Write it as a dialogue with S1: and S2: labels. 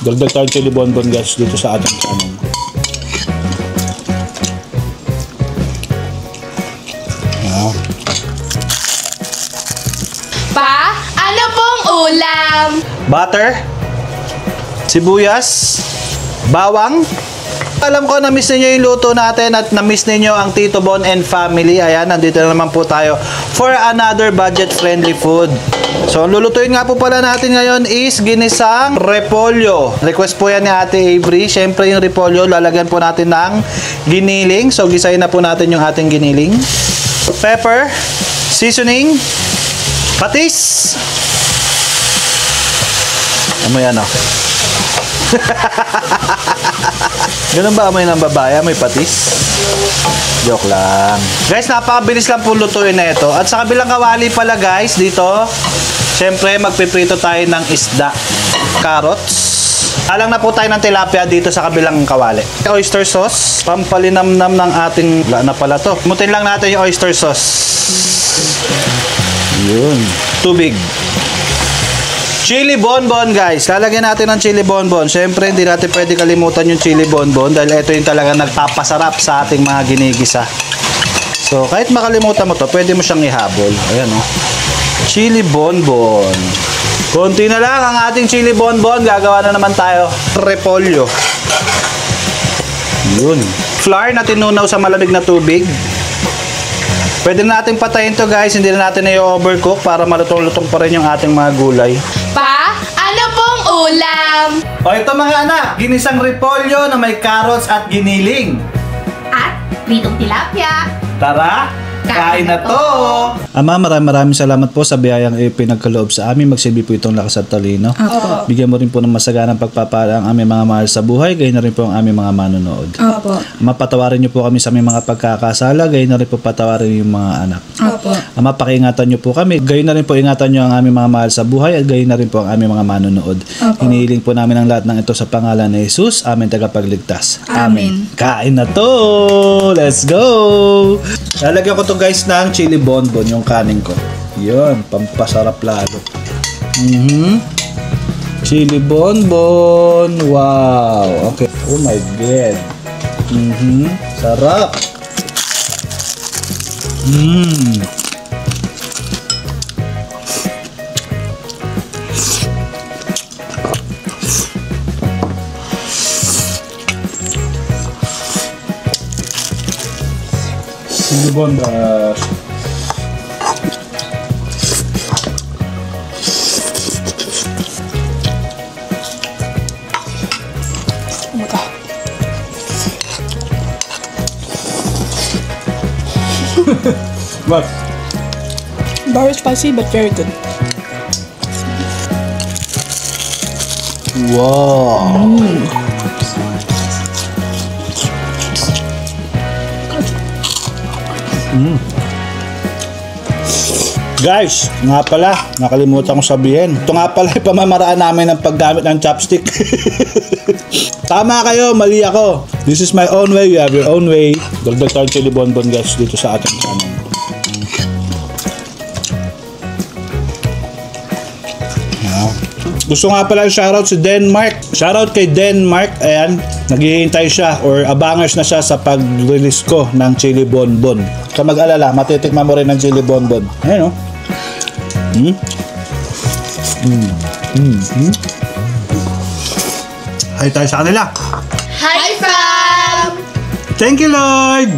S1: Dagdag tayo chili bonbon guys dito sa ating channel.
S2: Pa, ano pong ulam?
S1: Butter, sibuyas, bawang. Alam ko na-miss ninyo yung luto natin at na-miss ninyo ang Tito Bon and family. Ayan, nandito na naman po tayo for another budget-friendly food. So, lulutuin nga po pala natin ngayon is ginisang repolyo. Request po yan ni Ate Avery. Siyempre yung repolyo, lalagyan po natin ng giniling. So, gisayin na po natin yung ating giniling. Pepper, seasoning, patis. Amoy ano? Ganun ba amoy ng babae? May patis? Joke lang. Guys, napakabilis lang po lutuin na ito. At sa kabilang kawali pala guys, dito, syempre magpiprito tayo ng isda. Carrots. Alang na po tayo ng tilapia dito sa kabilang kawali. Oyster sauce. Pampalinamnam ng ating... Wala na pala to. Mutin lang natin yung oyster sauce. Yun. Tubig. Chili bonbon guys. Lalagyan natin ng chili bonbon. Siyempre hindi natin pwede kalimutan yung chili bonbon dahil ito yung talaga nagpapasarap sa ating mga ginigisa. So kahit makalimutan mo to, pwede mo siyang ihabol. Ayan o. Chili bonbon. Konti na lang ang ating chili bonbon. Gagawa na naman tayo repolyo. Yun. Flour na tinunaw sa malamig na tubig. Pwede na natin patayin to guys. Hindi na natin i-overcook para malutong-lutong pa rin yung ating mga gulay.
S2: Pa, ano pong ulam?
S1: O ito mga anak, ginisang repolyo na may carrots at giniling.
S2: At pritong tilapia.
S1: Tara, kain na to! Ama, maraming salamat po sa biyayang pinagkaloob sa amin. Magsilbi po itong lakas at talino.
S3: Opo.
S1: Bigyan mo rin po ng masaganang pagpapala ang aming mga mahal sa buhay, gayon na rin po ang aming mga manonood.
S3: Opo.
S1: Ama, patawarin niyo po kami sa aming mga pagkakasala, gayon na rin po patawarin yung mga anak.
S3: Opo.
S1: Ama, pakiingatan niyo po kami, gayon na rin po ingatan niyo ang aming mga mahal sa buhay at gayon na rin po ang aming mga manonood.
S3: Opo.
S1: Hinihiling po namin ang lahat ng ito sa pangalan ni Jesus, aming tagapagligtas.
S3: Amen.
S1: Kain na to! Let's go! Lalagyan ko to guys ng chili bonbon, yung kanin ko. Yun, pampasarap lalo. Chili bonbon. Wow. Okay. Oh my God. Sarap. Chili bonbon. What?
S3: Very spicy but very good.
S1: Wow. Guys, nga pala, nakalimutan kong sabihin. Ito nga pala yung pamamaraan namin ng paggamit ng chopstick. Tama kayo, mali ako. This is my own way, you have your own way. Dagdag tayo chili bonbon guys dito sa ating channel. Gusto nga pala shoutout si Denmark. Shoutout kay Denmark. Ayan, naghihintay siya or abangers na siya sa pag-release ko ng chili bonbon. Sa mag-alala, matitikman mo rin ng chili bonbon. Ayan o. Hi tayo sa kanila.
S2: Hi, fam!
S1: Thank you, Lord!